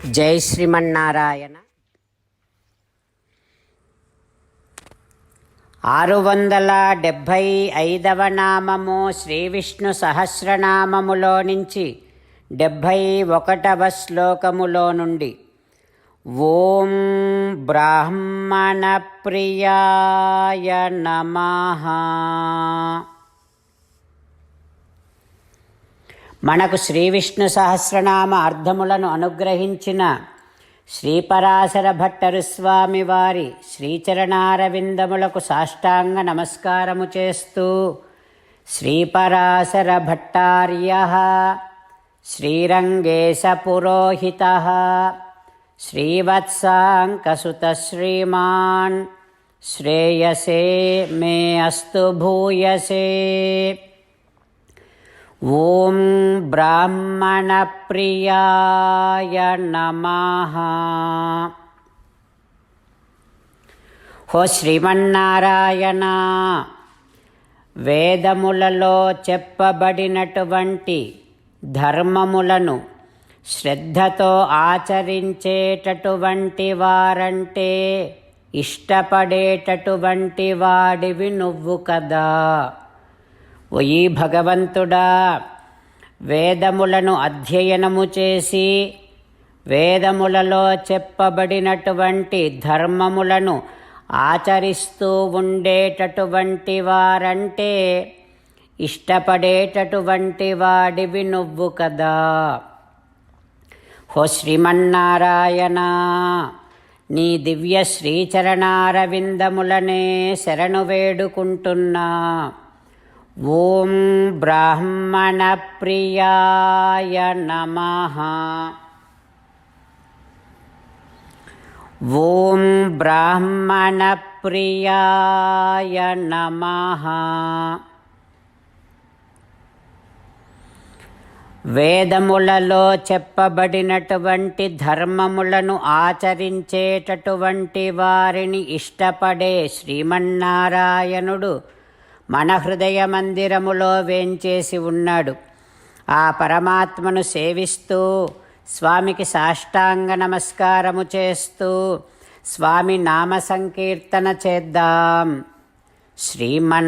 జై శ్రీమన్నారాయణ. 675వ నామము శ్రీ విష్ణు సహస్రనామములో నుంచి 71వ శ్లోకములో నుండి. ఓం బ్రాహ్మణ ప్రియాయ నమః. మనకు శ్రీ విష్ణు సహస్రనామ అర్థములను అనుగ్రహించిన శ్రీపరాశర భట్టరు స్వామి వారి శ్రీచరణారవిందములకు సాష్టాంగ నమస్కారము చేస్తూ, శ్రీపరాశర భట్టార్యః శ్రీరంగేశ పురోహితః శ్రీవత్సాంకసుత శ్రీమాన్ శ్రేయసే మే అస్తు భూయసే. ఓం బ్రాహ్మణ ప్రియాయ నమః. హో శ్రీమన్నారాయణ, వేదములలో చెప్పబడినటువంటి ధర్మములను శ్రద్ధతో ఆచరించేటటువంటి వారంటే ఇష్టపడేటటువంటి వాడివి నువ్వు కదా. ఓయి భగవంతుడా, వేదములను అధ్యయనము చేసి వేదములలో చెప్పబడినటువంటి ధర్మములను ఆచరిస్తూ ఉండేటటువంటి వారంటే ఇష్టపడేటటువంటి వాడివి నువ్వు కదా. హో శ్రీమన్నారాయణ, నీ దివ్య శ్రీచరణారవిందములనే శరణు వేడుకుంటున్నా. ఓం బ్రాహ్మణ ప్రియాయ నమః. ఓం బ్రాహ్మణ ప్రియాయ నమః. వేదములలో చెప్పబడినటువంటి ధర్మములను ఆచరించేటటువంటి వారిని ఇష్టపడే శ్రీమన్నారాయణుడు మన హృదయ మందిరములో వేంచేసి ఉన్నాడు. ఆ పరమాత్మను సేవిస్తూ, స్వామికి సాష్టాంగ నమస్కారము చేస్తూ స్వామి నామ సంకీర్తన చేద్దాం. శ్రీమన్నారాయణ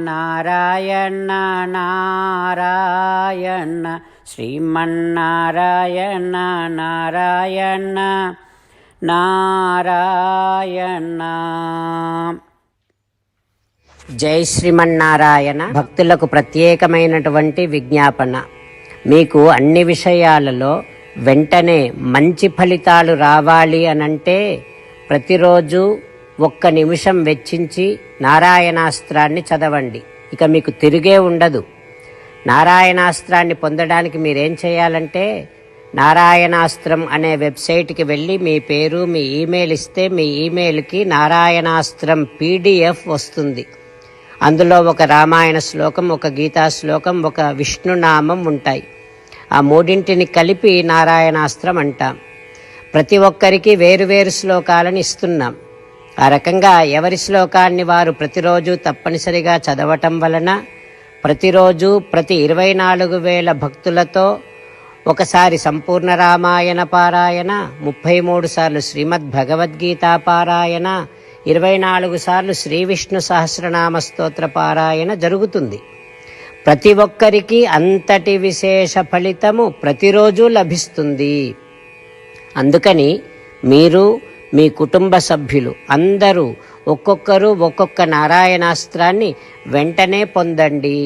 నారాయణ నారాయణ, శ్రీమన్నారాయణ నారాయణ నారాయణ. జై శ్రీమన్నారాయణ. భక్తులకు ప్రత్యేకమైనటువంటి విజ్ఞాపన. మీకు అన్ని విషయాలలో వెంటనే మంచి ఫలితాలు రావాలి అనంటే ప్రతిరోజు 1 నిమిషం వెచ్చించి నారాయణాస్త్రాన్ని చదవండి. ఇక మీకు తిరిగే ఉండదు. నారాయణాస్త్రాన్ని పొందడానికి మీరేం చేయాలంటే, నారాయణాస్త్రం అనే వెబ్సైట్కి వెళ్ళి మీ పేరు, మీ ఈమెయిల్ ఇస్తే మీ ఈమెయిల్కి నారాయణాస్త్రం PDF వస్తుంది. అందులో ఒక రామాయణ శ్లోకం, ఒక గీతా శ్లోకం, ఒక విష్ణునామం ఉంటాయి. ఆ మూడింటిని కలిపి నారాయణాస్త్రం అంటాం. ప్రతి ఒక్కరికి వేరువేరు శ్లోకాలను ఇస్తున్నాం. ఆ రకంగా ఎవరి శ్లోకాన్ని వారు ప్రతిరోజు తప్పనిసరిగా చదవటం వలన ప్రతిరోజు ప్రతి 24,000 భక్తులతో ఒకసారి సంపూర్ణ రామాయణ పారాయణ, 33 సార్లు శ్రీమద్ భగవద్గీత పారాయణ, 24 సార్లు శ్రీ విష్ణు సహస్రనామ స్తోత్ర పారాయణ జరుగుతుంది. ప్రతి ఒక్కరికి అంతటి విశేష ఫలితము ప్రతిరోజు లభిస్తుంది. అందుకని మీరు, మీ కుటుంబ సభ్యులు అందరూ ఒక్కొక్కరు ఒక్కొక్క నారాయణాస్త్రాన్ని వెంటనే పొందండి.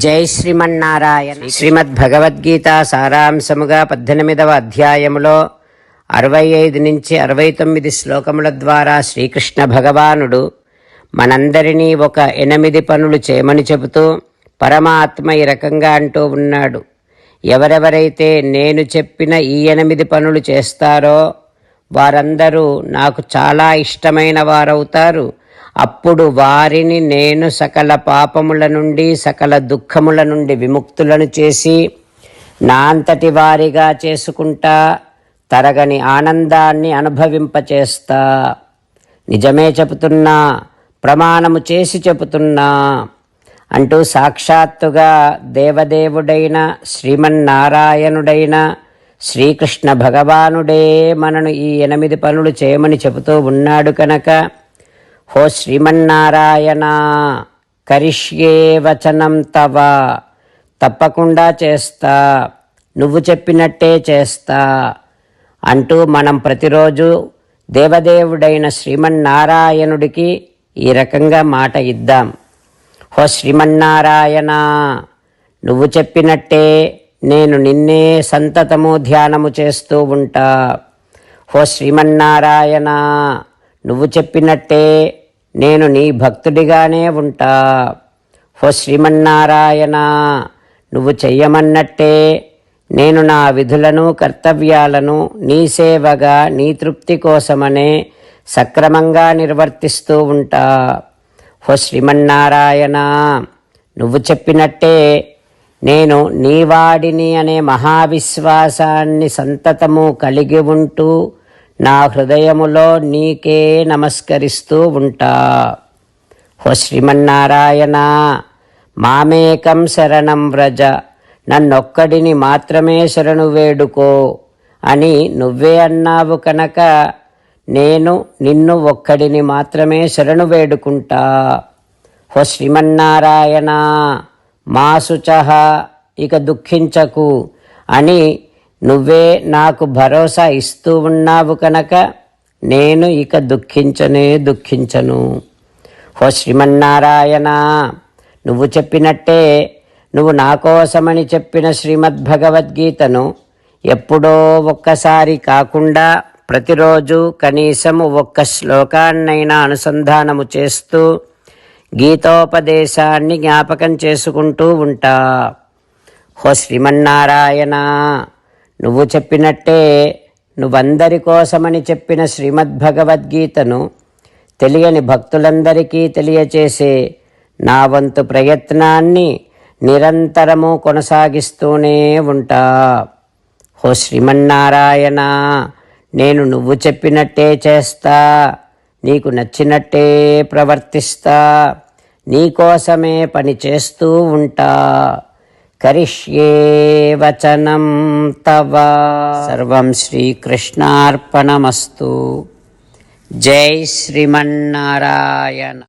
జై శ్రీమన్నారాయణ. శ్రీమద్ భగవద్గీత సారాంశముగా 18వ అధ్యాయములో 65 నుంచి 69 శ్లోకముల ద్వారా శ్రీకృష్ణ భగవానుడు మనందరినీ ఒక 8 పనులు చేయమని చెబుతూ పరమాత్మ ఈ రకంగా అంటూ ఉన్నాడు. ఎవరెవరైతే నేను చెప్పిన ఈ 8 పనులు చేస్తారో వారందరూ నాకు చాలా ఇష్టమైన వారవుతారు. అప్పుడు వారిని నేను సకల పాపముల నుండి, సకల దుఃఖముల నుండి విముక్తులను చేసి నా అంతటి వారిగా చేసుకుంటా, తరగని ఆనందాన్ని అనుభవింపచేస్తా. నిజమే చెబుతున్నా, ప్రమాణము చేసి చెబుతున్నా. అంటూ సాక్షాత్తుగా దేవదేవుడైన శ్రీమన్నారాయణుడైన శ్రీకృష్ణ భగవానుడే మనను ఈ 8 పనులు చేయమని చెబుతూ ఉన్నాడు కనుక, హో శ్రీమన్నారాయణ, కరిష్యే వచనం తవ, తప్పకుండా చేస్తా, నువ్వు చెప్పినట్టే చేస్తా అంటూ మనం ప్రతిరోజు దేవదేవుడైన శ్రీమన్నారాయణుడికి ఈ రకంగా మాట ఇద్దాం. హో శ్రీమన్నారాయణ, నువ్వు చెప్పినట్టే నేను నిన్నే సంతతము ధ్యానము చేస్తూ ఉంటా. హో శ్రీమన్నారాయణ, నువ్వు చెప్పినట్టే నేను నీ భక్తుడిగానే ఉంటా. హో శ్రీమన్నారాయణ, నువ్వు చెయ్యమన్నట్టే నేను నా విధులను కర్తవ్యాలను నీ సేవగా నీ తృప్తి కోసమనే సక్రమంగా నిర్వర్తిస్తూ ఉంటా. హో శ్రీమన్నారాయణ, నువ్వు చెప్పినట్టే నేను నీవాడిని అనే మహావిశ్వాసాన్ని సంతతము కలిగి ఉంటూ నా హృదయములో నీకే నమస్కరిస్తూ ఉంటా. హో శ్రీమన్నారాయణ, మామేకం శరణం వ్రజ, నన్నొక్కడిని మాత్రమే శరణు వేడుకో అని నువ్వే అన్నావు కనుక నేను నిన్ను ఒక్కడిని మాత్రమే శరణు వేడుకుంటా. హో శ్రీమన్నారాయణ, మా శుచః, ఇక దుఃఖించకు అని నువ్వే నాకు భరోసా ఇస్తూ ఉన్నావు కనుక నేను ఇక దుఃఖించను. హో శ్రీమన్నారాయణ, నువ్వు చెప్పినట్టే నువ్వు నా కోసమని చెప్పిన శ్రీమద్భగవద్గీతను ఎప్పుడో ఒక్కసారి కాకుండా ప్రతిరోజు కనీసము 1 శ్లోకాన్నైనా అనుసంధానము చేస్తూ గీతోపదేశాన్ని జ్ఞాపకం చేసుకుంటూ ఉంటా. హో శ్రీమన్నారాయణ, నువ్వు చెప్పినట్టే నువ్వందరి కోసమని చెప్పిన శ్రీమద్భగవద్గీతను తెలియని భక్తులందరికీ తెలియచేసే నా వంతు ప్రయత్నాన్ని నిరంతరము కొనసాగిస్తూనే ఉంటా. హో శ్రీమన్నారాయణ, నేను నువ్వు చెప్పినట్టే చేస్తా, నీకు నచ్చినట్టే ప్రవర్తిస్తా, నీకోసమే పని చేస్తూ ఉంటా. కరిష్యే వచనం తవ. సర్వం శ్రీకృష్ణార్పణమస్తు. జై శ్రీమన్నారాయణ.